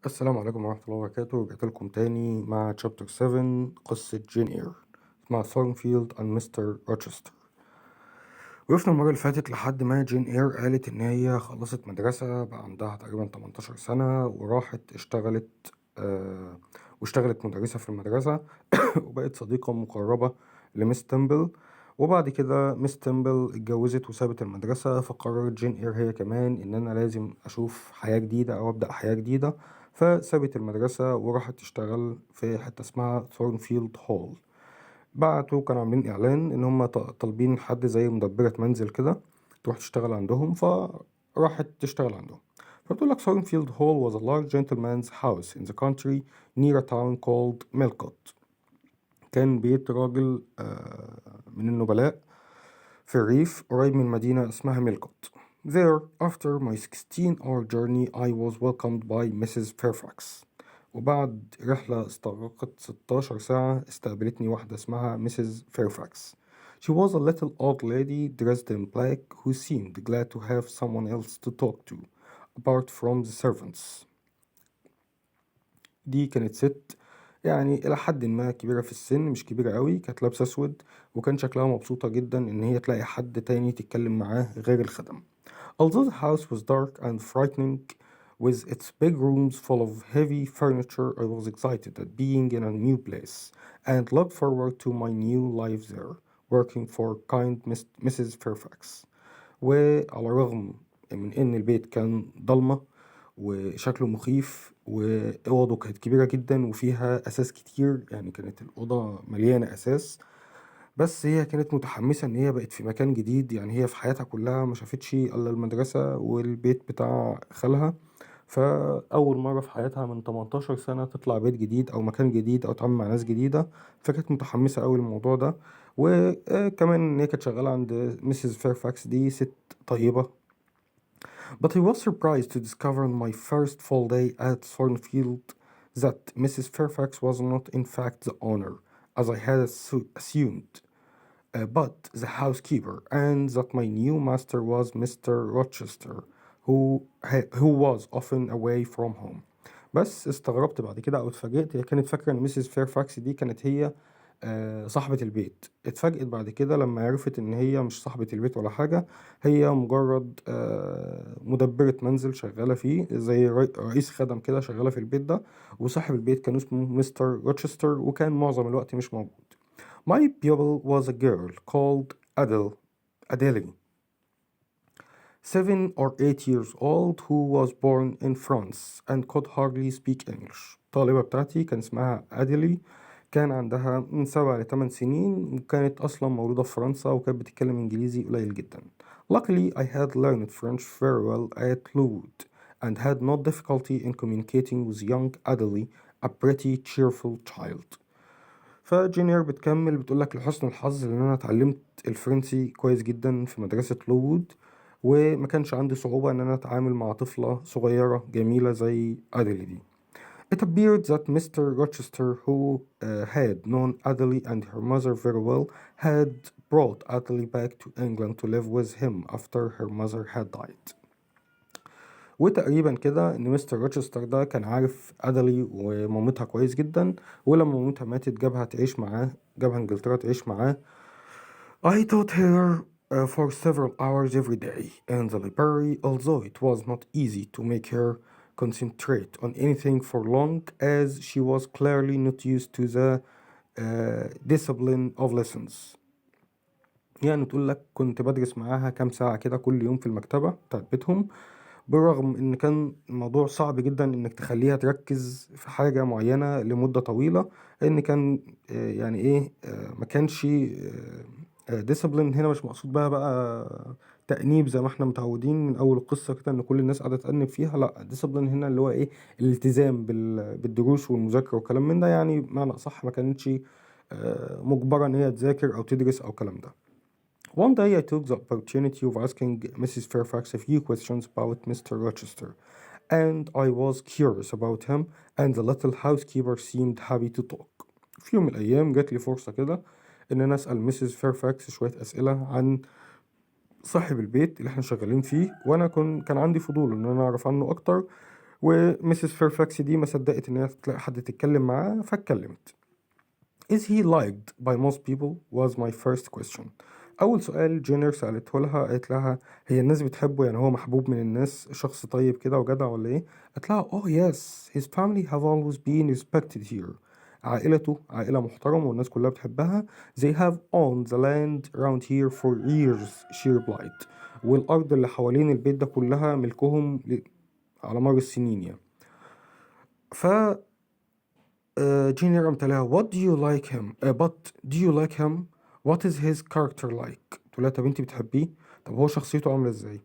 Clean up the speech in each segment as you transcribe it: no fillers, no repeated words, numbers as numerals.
السلام عليكم ورحمة الله وبركاته. رجعت لكم تاني مع chapter 7 قصة جين إير مع ثورنفيلد and مستر روتشستر. وقفنا المرة اللي فاتت لحد ما جين إير قالت إن هي خلصت مدرسة بقى عندها تقريبا 18 سنة وراحت واشتغلت مدرسة في المدرسة وبقت صديقة مقربة لمس تمبل. وبعد كده مس تمبل اتجوزت وسابت المدرسة، فقررت جين إير هي كمان إن أنا لازم أشوف حياة جديدة أو أبدأ حياة جديدة، فسابت المدرسة وراحت تشتغل في حتة اسمها ثورنفيلد هول. بعتوا كانوا عاملين إعلان إن هم طالبين حد زي مدبرة منزل كده تروح تشتغل عندهم، فراحت تشتغل عندهم. فبتقول لك Thornfield Hall was a large gentleman's house in the country near a town called Milcott. كان بيت راجل من النبلاء في الريف قريب من مدينة اسمها ميلكوت. There, after my 16-hour journey, I was welcomed by Mrs. Fairfax. وبعد رحلة استغرقت 16 ساعة استقبلتني واحدة اسمها Mrs. Fairfax. She was a little old lady dressed in black who seemed glad to have someone else to talk to, apart from the servants. دي كانت ست يعني إلى حد ما كبيرة في السن، مش كبيرة قوي، كانت لابسة أسود وكان شكلها مبسوطة جدا إن هي تلاقي حد تاني تتكلم معاه غير الخدم. Although the house was dark and frightening with its big rooms full of heavy furniture, I was excited at being in a new place and looked forward to my new life there, working for kind Mrs. Fairfax. وعلى الرغم من إن البيت كان ضلمة وشكله مخيف وأوضه كانت كبيرة جدا وفيها أساس كتير، يعني كانت الأوضة مليانة أساس، بس هي كانت متحمسة إن هي بقت في مكان جديد. يعني هي في حياتها كلها ما شافتش إلا المدرسة والبيت بتاع خالها، فأول مرة في حياتها من 18 سنة تطلع بيت جديد أو مكان جديد أو تتعامل مع ناس جديدة، فكانت متحمسة أوي للموضوع ده. وكمان إن هي كانت شغالة عند ميسيس فيرفاكس، دي ست طيبة. But I was surprised to discover on my first full day at Thornfield that Mrs. Fairfax was not in fact the owner, as I had assumed, but the housekeeper, and that my new master was Mr. Rochester, who was often away from home. بس استغربت بعد كده او اتفاجئت، هي كانت فاكرة ان ميسيس فيرفاكس دي كانت هي صاحبة البيت. اتفاجئت بعد كده لما عرفت ان هي مش صاحبة البيت ولا حاجة، هي مجرد مدبرة منزل شغالة فيه زي رئيس خدم كده شغالة في البيت ده، وصاحب البيت كان اسمه مستر روتشستر وكان معظم الوقت مش موجود. My pupil was a girl called Adele, 7 or 8 years old, who was born in France and could hardly speak English. الطالبة بتاعتي كان اسمها أديلي، كان عندها من 7 ل8 سنين وكانت أصلا مولودة في فرنسا وكانت بتتكلم إنجليزي قليل جدا. Luckily I had learned French very well at Loud and had no difficulty in communicating with young Adele, a pretty cheerful child. فجينير بتكمل بتقولك لحسن الحظ ان انا اتعلمت الفرنسي كويس جدا في مدرسة لوود، وما كانش عندي صعوبة ان انا اتعامل مع طفلة صغيرة جميلة زي أديلي دي. It appeared that Mr. Rochester, who had known Adele and her mother very well, had brought Adele back to England to live with him after her mother had died. وتقريبا كده ان مستر روتشستر ده كان عارف أدلي ومامتها كويس جدا، ولما مامتها ماتت جابها انجلترا تعيش معاه. I taught her for several hours every day in the library, although it was not easy to make her concentrate on anything for long, as she was clearly not used to the discipline of lessons. يعني تقول لك كنت بدرس معاها كام ساعة كده كل يوم في المكتبة بتاعت بيتهم، بالرغم ان كان الموضوع صعب جدا انك تخليها تركز في حاجة معينة لمدة طويلة، ان كان يعني ايه ما كانش ديسيبلين هنا مش مقصود بقى تأنيب زي ما احنا متعودين من اول القصة كده ان كل الناس قاعدة تأنب فيها. لا، ديسيبلين هنا اللي هو ايه الالتزام بالدروس والمذاكرة والكلام من ده، يعني معنى اصح ما كانتش مجبرة ان هي تذاكر او تدرس او الكلام ده. One day I took the opportunity of asking Mrs. Fairfax a few questions about Mr. Rochester, and I was curious about him, and the little housekeeper seemed happy to talk. في يوم من الأيام جات لي فرصة كده إن أنا أسأل ميسيس فيرفاكس شوية أسئلة عن صاحب البيت اللي احنا شغالين فيه، وأنا كان عندي فضول إن أنا أعرف عنه أكتر، وميسيس فيرفاكس دي ما صدقت إن هي تلاقي حد تتكلم معاه فاتكلمت. Is he liked by most people was my first question. أول سؤال جينر سألته لها قالت لها هي الناس بتحبه، يعني هو محبوب من الناس، شخص طيب كده وجدع ولا إيه؟ قالت لها oh yes his family have always been respected here. عائلته عائلة محترمة والناس كلها بتحبها. They have owned the land around here for years she replied. والأرض اللي حوالين البيت ده كلها ملكهم على مر السنين يعني. ف جيني قامت لها what do you like him but do you like him what is his character like. تقول لها طب انت بتحبيه، طب هو شخصيته عاملة ازاي؟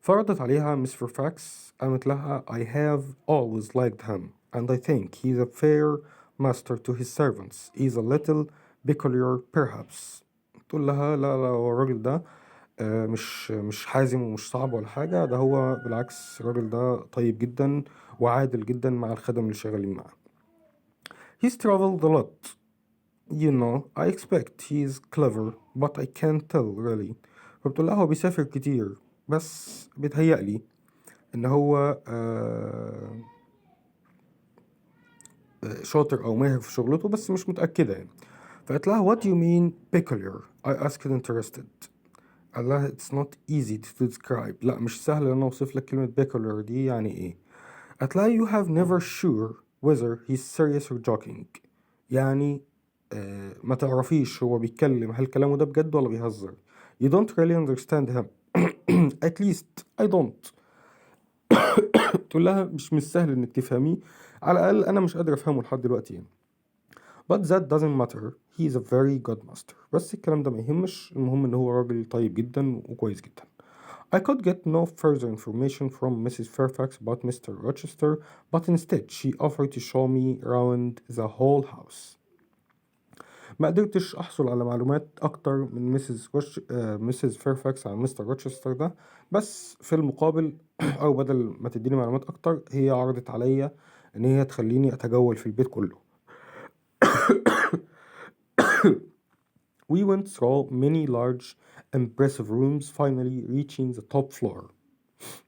فردت عليها مس فيرفاكس قامت لها I have always liked him and I think he's a fair master to his servants. He's a little peculiar perhaps. تقول لها لا لا هو الراجل ده مش حازم ومش صعب ولا حاجة، ده هو بالعكس الراجل ده طيب جدا وعادل جدا مع الخدم اللي شغالين معاه. He's traveled a lot. You know, I expect he's clever, but I can't tell really. فبتقول لها هو بيسافر كتير بس بيتهيألي إن هو شاطر أو ماهر في شغلته بس مش متأكدة يعني. فقالت لها what do you mean peculiar? I asked interested. قال لها it's not easy to describe. لا مش سهل إن أنا أوصف لك كلمة peculiar دي يعني إيه. قالت لها you have never sure whether he's serious or joking. يعني ما تعرفيش هو بيتكلم هل كلامه ده بجد ولا بيهزر. You don't really understand him. At least I don't. تقول لها مش سهل انك تفهميه، على الاقل انا مش قادر افهمه لحد دلوقتي يعني. But that doesn't matter. He's a very good master. بس الكلام ده ما يهمش، المهم ان هو راجل طيب جدا وكويس جدا. I could get no further information from Mrs. Fairfax about Mr. Rochester, but instead she offered to show me around the whole house. ما قدرتش أحصل على معلومات أكتر من ميسيز فيرفاكس عن مستر روتشستر ده، بس في المقابل أو بدل ما تديني معلومات أكتر هي عرضت عليا إن هي تخليني أتجول في البيت كله. We went through many large impressive rooms finally reaching the top floor.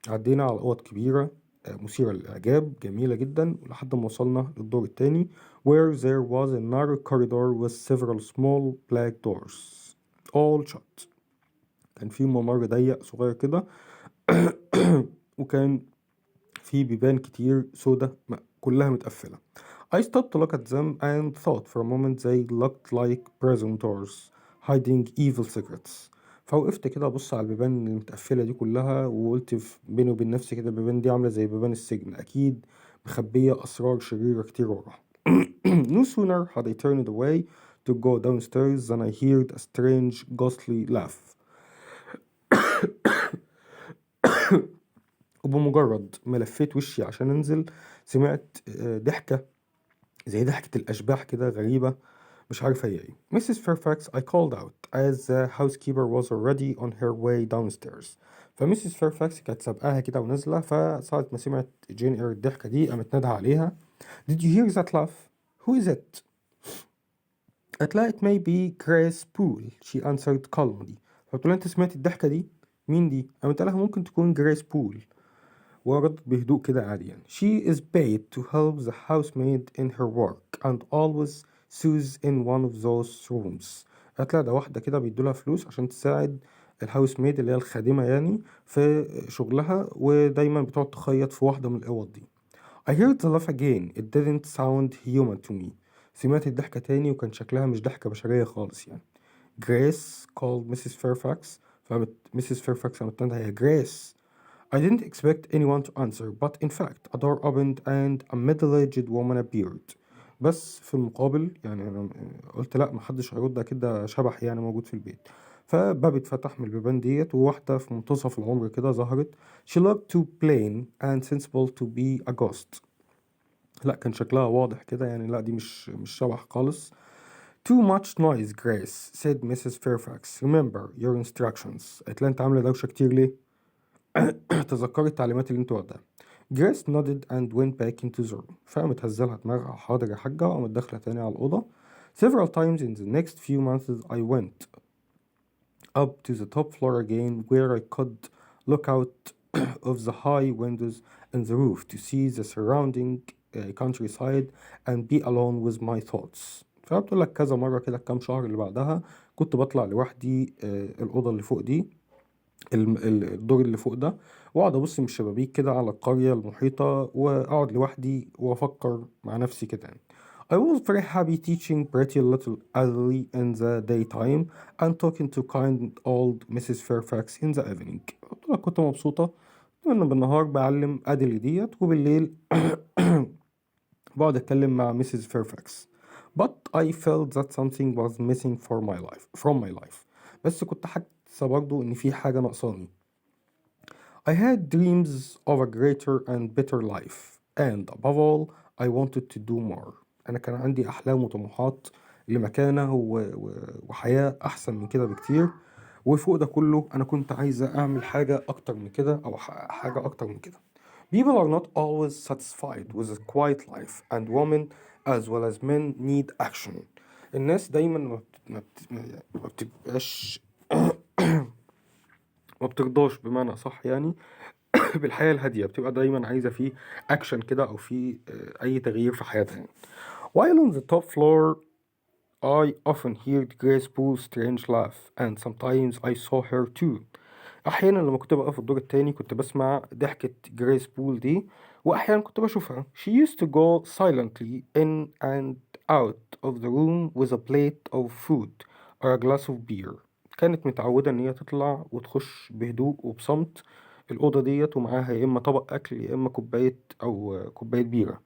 عدينا على أوض كبيرة مثيرة للإعجاب جميلة جدا لحد ما وصلنا للدور التاني where there was a narrow corridor with several small black doors all shut. كان في ممر ضيق صغير كده وكان في بيبان كتير سودة كلها متقفلة. I stopped to look at them and thought for a moment they looked like prison doors hiding evil secrets. فوقفت كده أبص على البيبان المتقفلة دي كلها وقلت بيني وبين نفسي كده البيبان دي عاملة زي بيبان السجن، أكيد مخبية أسرار شريرة كتير وراها. No sooner had I turned away to go downstairs than I heard a strange ghostly laugh. وبمجرد ما لفيت وشي عشان أنزل سمعت ضحكة زي ضحكة الأشباح كده غريبة مش عارف هي ايه. Mrs. Fairfax I called out as the housekeeper was already on her way downstairs. فميسيس فيرفاكس كانت سابقاها كده ونازلة، فساعة ما سمعت جين اير الضحكة دي قامت نادها عليها Did you hear that laugh? Who is it? قالت لها It may be Grace Poole. She answered calmly. فقلت لها أنت سمعت الضحكة دي؟ مين دي؟ قامت لها ممكن تكون جريس بول. وردت بهدوء كده عاديا She is paid to help the housemaid in her work and always sews in one of those rooms. قالت لها ده واحدة كده بيدولها فلوس عشان تساعد الهاوس ميد اللي هي الخادمة يعني في شغلها، ودايما بتقعد تخيط في واحدة من الأوض دي. I heard the laugh again. It didn't sound human to me. سمعت الضحكة تاني وكان شكلها مش ضحكة بشرية خالص يعني. Grace called Mrs. Fairfax. Mrs. Fairfax قامت لها يا Grace. I didn't expect anyone to answer, but in fact a door opened and a middle-aged woman appeared. بس في المقابل يعني أنا قلت لأ محدش هيرد كده شبح يعني موجود في البيت. فباب اتفتح من البيبان ديت وواحدة في منتصف العمر كده ظهرت. She looked too plain and sensible to be a ghost. لأ كان شكلها واضح كده يعني لأ دي مش شبح خالص. Too much noise, Grace, said Mrs. Fairfax. Remember your instructions. قالت لها أنت عاملة دوشة كتير ليه؟ تذكري التعليمات اللي انت واخداها. Grace nodded and went back into the room. فقامت هزلها دماغها حاضر يا حاجة وقامت داخلة تاني على الأوضة. Several times in the next few months I went up to the top floor again where I could look out of the high windows in the roof to see the surrounding countryside and be alone with my thoughts. فبتقول لك كذا مرة كده كام شهر اللي بعدها كنت بطلع لوحدي الأوضة اللي فوق دي، الدور اللي فوق ده، واقعد ابص من الشبابيك كده على القرية المحيطة واقعد لوحدي وافكر مع نفسي كده يعني. I was very happy teaching pretty little Adley in the daytime and talking to kind old Mrs. Fairfax in the evening. قلت لها كنت مبسوطة إن بالنهار بعلم أدلي ديت وبالليل بقعد أتكلم مع Mrs. Fairfax. But I felt that something was missing from my life. بس كنت حاسة برضو إن في حاجة ناقصاني. I had dreams of a greater and better life and above all I wanted to do more. أنا كان عندي أحلام وطموحات لمكانة وحياة أحسن من كده بكتير، وفوق ده كله أنا كنت عايزة أعمل حاجة أكتر من كده أو حاجة أكتر من كده. People are not always satisfied with a quiet life and women as well as men need action. الناس دايما ما بتبقاش ما بترضاش بمعنى صح يعني بالحياة الهادية، بتبقى دايما عايزة فيه أكشن كده أو فيه أي تغيير في حياتها يعني. While on the top floor I often heard Grace Poole's strange laugh and sometimes I saw her too. أحيانا لما كنت بقى في الدور التاني كنت بسمع ضحكة جريس بول دي، وأحيانا كنت بشوفها. She used to go silently in and out of the room with a plate of food or a glass of beer. كانت متعودة إن هي تطلع وتخش بهدوء وبصمت الأوضة ديت ومعاها يا إما طبق أكل يا إما كوباية بيرة.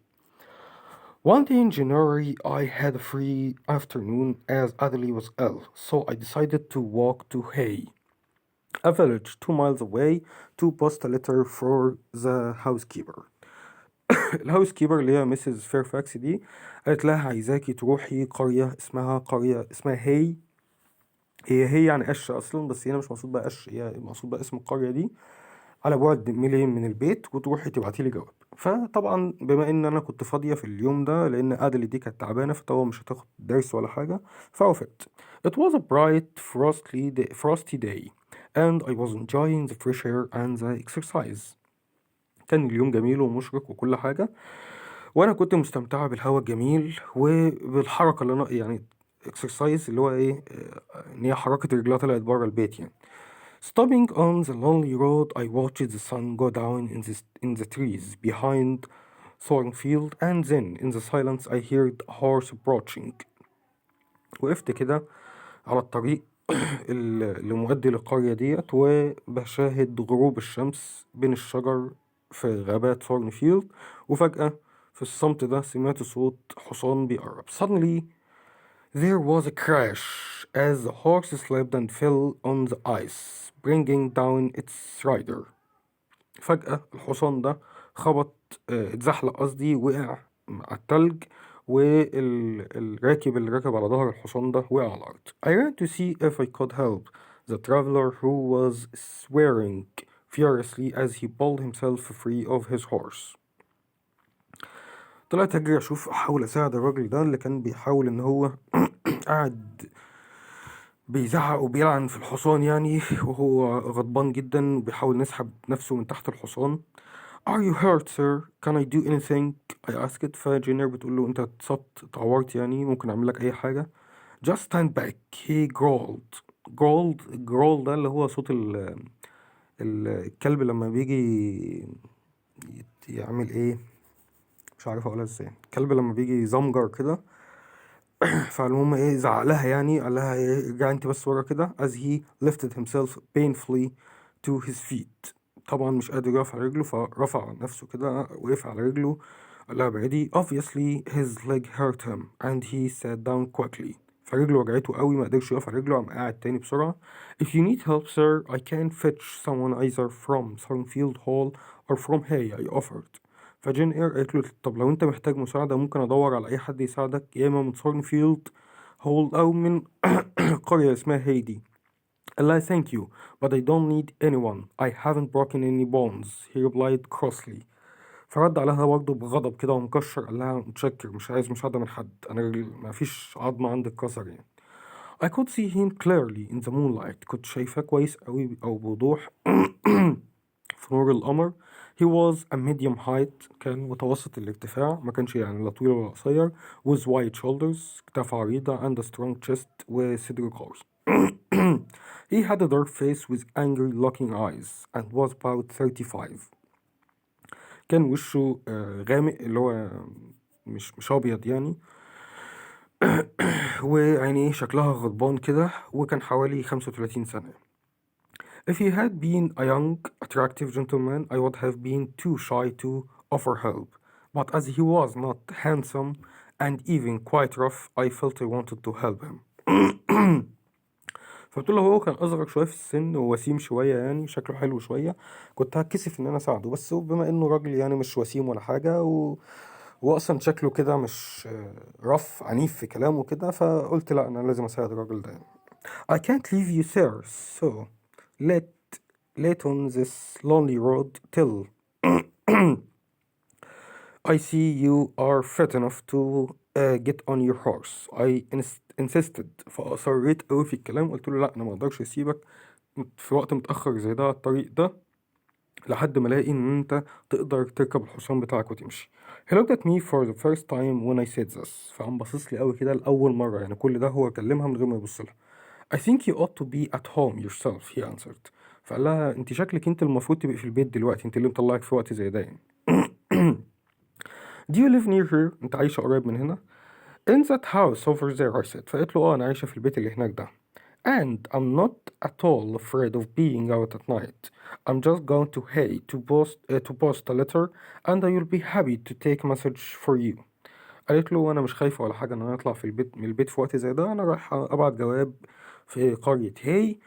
One day in January I had a free afternoon as Adley was ill, so I decided to walk to Hay, a village 2 miles away, to post a letter for the housekeeper. الهاوسكيبر اللي هي مسز فيرفاكس دي قالت لها عايزاكي تروحي قرية اسمها هي يعني قش أصلا، بس هنا مش مقصود بقى قش، هي مقصود بقى اسم القرية دي على بعد ميلين من البيت، وتروحي تبعتيلي جواب. فطبعا بما ان انا كنت فاضية في اليوم ده لان ادلي دي كانت تعبانة فطبعا مش هتاخد درس ولا حاجة، فوافقت. It was a bright frosty day and I was enjoying the fresh air and the exercise. كان اليوم جميل ومشرق وكل حاجة، وانا كنت مستمتعة بالهواء الجميل وبالحركة اللي انا يعني exercise اللي هو ايه ان هي حركة رجلها طلعت بره البيت يعني. Stopping on the lonely road, I watched the sun go down in the trees behind Thornfield, and then in the silence I heard a horse approaching. وقفت كده على الطريق اللي مؤدي للقرية ديت وبشاهد غروب الشمس بين الشجر في غابات ثورنفيلد، وفجأة في الصمت ده سمعت صوت حصان بيقرب. Suddenly there was a crash as the horse slipped and fell on the ice, bringing down its rider. فجأة الحصان ده اتزحلق قصدي، وقع على التلج، والراكب اللي ركب على ظهر الحصان ده وقع على الأرض. I ran to see if I could help the traveler who was swearing furiously as he pulled himself free of his horse. طلعت أجري أحاول أساعد الراجل ده اللي كان بيحاول إن هو قاعد بيزعق وبيلعن في الحصان يعني، وهو غضبان جدا وبيحاول يسحب نفسه من تحت الحصان. Are you hurt sir? Can I do anything? I asked. فجينير بتقول له انت اتصبت اتعورت يعني ممكن اعمل لك اي حاجة. Just stand back. He growled ده اللي هو صوت الكلب لما بيجي يعمل ايه مش عارف اقولها ازاي، الكلب لما بيجي يزمجر كده. فالمهم ايه زعق لها يعني قال لها ايه ارجعي انت بس ورا كده as he lifted himself painfully to his feet. طبعا مش قادر يقف على رجله فرفع نفسه كده وقف على رجله قال لها بعيدي. Obviously his leg hurt him and he sat down quickly. فرجله وجعته قوي ما قدرش يقف على رجله قام قاعد تاني بسرعة. If you need help sir I can fetch someone either from Thornfield Hall or from Hay I offered. فجين اير قالت له طب لو انت محتاج مساعدة ممكن ادور على اي حد يساعدك يا اما من ثورنفيلد هول او من قرية اسمها هيدي. قال لها thank you but I don't need anyone I haven't broken any bones he replied crossly. فرد عليها برضه بغضب كده ومكشر قال لها متشكر مش عايز مساعدة من حد انا ما فيش عظمة عندي اتكسر يعني. I could see him clearly in the moonlight. كنت شايفاه كويس قوي او بوضوح في نور القمر. He was a medium height. كان متوسط الارتفاع، ما كانش يعني لا طويل ولا قصير. With wide shoulders. كتاف عريضة. And a strong chest. وصدر قوي. He had a dark face with angry looking eyes and was about 35. كان وشه غامق، اللي هو مش أبيض يعني، وعينيه شكلها غضبان كده، وكان حوالي 35 سنة. If he had been a young, attractive gentleman, I would have been too shy to offer help. But as he was not handsome and even quite rough, I felt I wanted to help him. فبتقول له هو كان أصغر شوية في السن ووسيم شوية، يعني شكله حلو شوية، كنت هتكسف إن أنا أساعده، بس بما إنه راجل يعني مش وسيم ولا حاجة وأصلا شكله كده مش رف عنيف في كلامه كده، فقلت لا أنا لازم أساعد الراجل ده يعني. I can't leave you sir, so let on this lonely road till I see you are fit enough to get on your horse. I insisted. فأصريت أوي في الكلام، قلت له لا أنا ما أقدرش أسيبك في وقت متأخر زي ده على الطريق ده لحد ما ألاقي إن أنت تقدر تركب الحصان بتاعك وتمشي. He looked at me for the first time when I said this. فقام باصص لي أوي كده لأول مرة، يعني كل ده هو كلمها من غير ما يبص لها. I think you ought to be at home yourself, he answered. فقال لها أنت شكلك أنت المفروض تبقي في البيت دلوقتي، أنت اللي مطلعك في وقت زي ده يعني. Do you live near here؟ أنت عايشة قريب من هنا؟ In that house over there, I said. فقالت له أنا عايشة في البيت اللي هناك ده. And I'm not at all afraid of being out at night. I'm just going to Hay to post a letter and I will be happy to take a message for you. قالت له أنا مش خايفة ولا حاجة إن أنا أطلع من البيت في وقت زي ده، أنا رايح أبعت جواب في قرية هاي،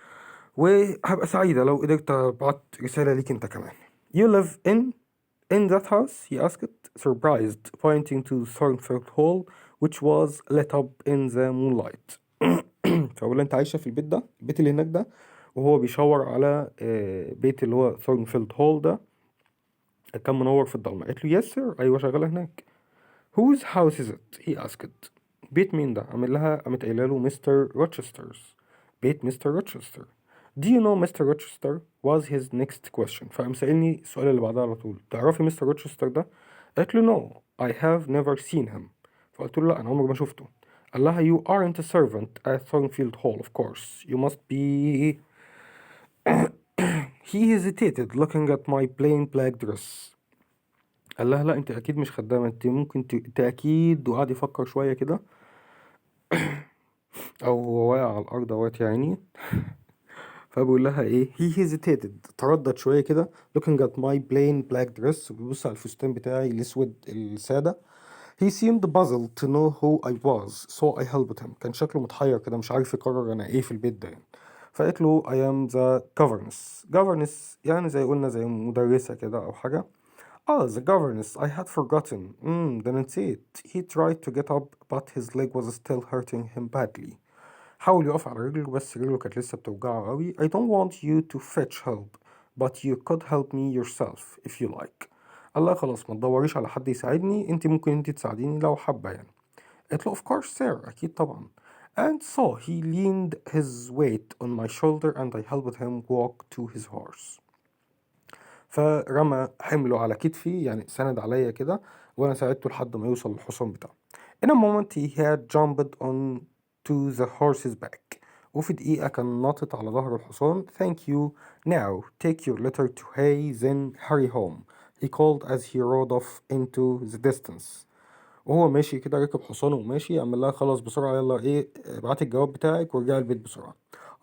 وهبقى سعيدة لو قدرت أبعت رسالة ليك أنت كمان. You live in that house? He asked, surprised, pointing to Thornfield Hall, which was lit up in the moonlight. فأقول أنت عايشة في البيت ده، البيت اللي هناك ده، وهو بيشاور على بيت اللي هو ثورنفيلد هول ده كان منور في الضلمة. قالت له yes sir، أيوة شغالة هناك. Whose house is it? He asked. بيت مين ده؟ قامت قايلة له مستر روتشسترز، بيت مستر روتشستر. Do you know Mr. Rochester? Was his next question. فقام سألني السؤال اللي بعدها على طول، تعرفي مستر روتشستر ده؟ قالت له no, I have never seen him. فقلت له لا أنا عمري ما شفته. قال لها you aren't a servant at Thornfield Hall of course. You must be. He hesitated looking at my plain black dress. قال لها لا انت اكيد مش خدامة، انت ممكن انت اكيد، وقعد يفكر شوية كده او هو واقع على الارض اهوت يعني. فبقول لها ايه he hesitated، تردد شوية كده looking at my plain black dress، وبيبص على الفستان بتاعي الاسود السادة. He seemed puzzled to know who I was so I helped him. كان شكله متحير كده مش عارف يقرر انا ايه في البيت ده يعني. فقلت له I am the governess يعني زي قلنا زي مدرسة كده او حاجة. The governess, I had forgotten. ده أنا نسيت. He tried to get up but his leg was still hurting him badly. حاول يقف على رجله بس رجله كانت لسه بتوجعه قوي. I don't want you to fetch help but you could help me yourself if you like. قال لها خلاص ما تدوريش على حد يساعدني، انت ممكن انت تساعديني لو حابة يعني. قالت له of course sir، أكيد طبعا. And so he leaned his weight on my shoulder and I helped him walk to his horse. فرمى حمله على كتفي، يعني سند عليا كده، وانا ساعدته لحد ما يوصل للحصان بتاعه. In a moment he had jumped on to the horse's back. وفي دقيقة كان ناطط على ظهر الحصان. Thank you. Now take your letter to Hay, then hurry home. He called as he rode off into the distance. وهو ماشي كده ركب حصانه وماشي، عمل لها خلاص بسرعة يلا ايه ابعتي الجواب بتاعك وارجعي البيت بسرعة.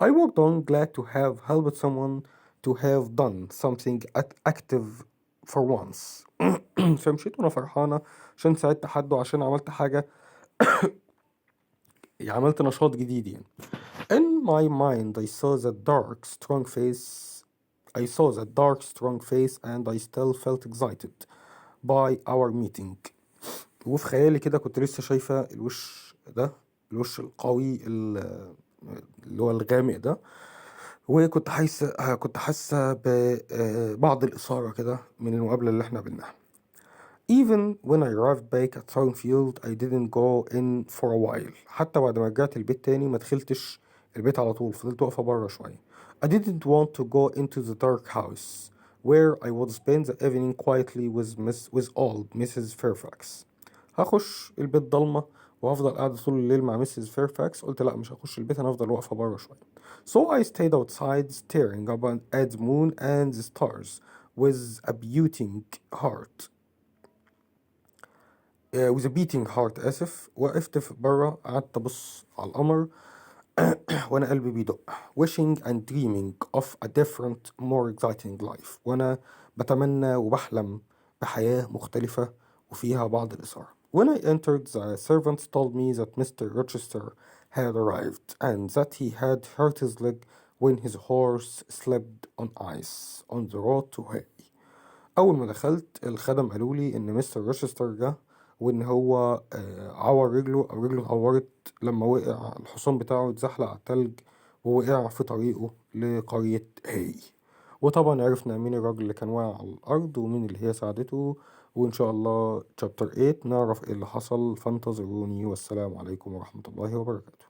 I walked on glad to have helped someone, to have done something active for once. فمشيت وانا فرحانة عشان ساعدت حد وعشان عملت حاجة، عملت نشاط جديد يعني. In my mind I saw that dark strong face and I still felt excited by our meeting. وفي خيالي كده كنت لسه شايفة الوش ده، الوش القوي اللي هو الغامق ده، وكنت حاسة ببعض الإثارة كده من المقابلة اللي احنا قابلناها. Even when I arrived back at Thornfield I didn't go in for a while. حتى بعد ما رجعت البيت تاني ما دخلتش البيت على طول، فضلت واقفة بره شوية. I didn't want to go into the dark house where I would spend the evening quietly with old Mrs. Fairfax. هخش البيت ضلمة وهفضل قاعد طول الليل مع مسز فيرفاكس. قلت لا مش هخش البيت، أنا هفضل واقفة بره شوية. So I stayed outside staring up at the moon and the stars with a beating heart. with a beating heart آسف. وقفت في بره قعدت أبص على القمر وأنا قلبي بيدق. wishing and dreaming of a different more exciting life. وأنا بتمنى وبحلم بحياة مختلفة وفيها بعض الإثارة. When I entered, the servants told me that Mr. Rochester had arrived and that he had hurt his leg when his horse slipped on ice on the road to Hay. أول ما دخلت الخدم قالوا لي إن مستر روشستر جه وإن هو عور رجله أو رجله اتعورت لما وقع الحصان بتاعه اتزحلق على التلج ووقع في طريقه لقرية هاي. وطبعا عرفنا مين الراجل اللي كان واقع على الأرض ومين اللي هي ساعدته. وإن شاء الله chapter 8 نعرف إيه اللي حصل، فانتظروني والسلام عليكم ورحمة الله وبركاته.